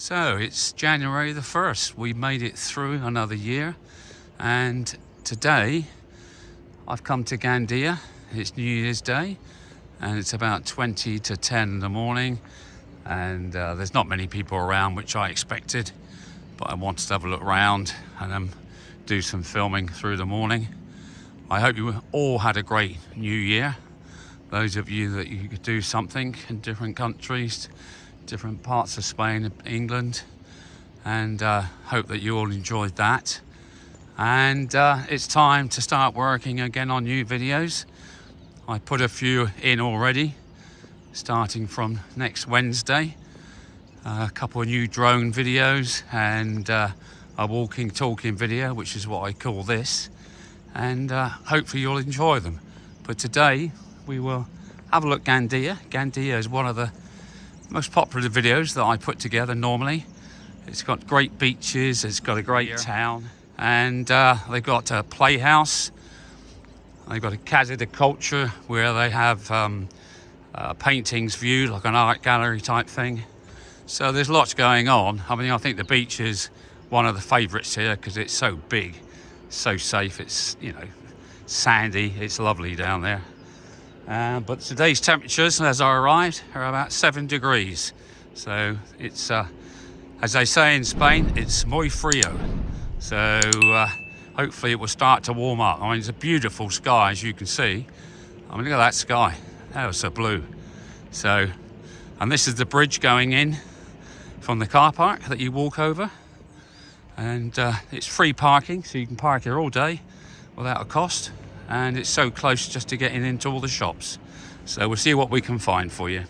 So it's January the 1st. We made it through another year, and today I've come to Gandia. It's New Year's Day and it's about 20 to 10 in the morning, and there's not many people around, which I expected, but I wanted to have a look around and do some filming through the morning. I hope you all had a great New Year. Those of you that you could do something in different countries, different parts of Spain and England, and hope that you all enjoyed that. And it's time to start working again on new videos. I put a few in already, starting from next Wednesday. A couple of new drone videos and a walking talking video, which is what I call this, and hopefully you'll enjoy them. But today we will have a look at Gandia. Gandia is one of the most popular videos that I put together normally. It's got great beaches, it's got a great town, and they've got a playhouse, they've got a casa de culture where they have paintings viewed like an art gallery type thing. So there's lots going on. I mean, I think the beach is one of the favourites here because it's so big, so safe, it's, you know, sandy, it's lovely down there. But today's temperatures, as I arrived, are about 7 degrees. So it's, as they say in Spain, it's muy frío. So hopefully it will start to warm up. I mean, it's a beautiful sky, as you can see. I mean, look at that sky. That was so blue. So, and this is the bridge going in from the car park that you walk over. And it's free parking, so you can park here all day without a cost. And it's so close just to getting into all the shops. So we'll see what we can find for you.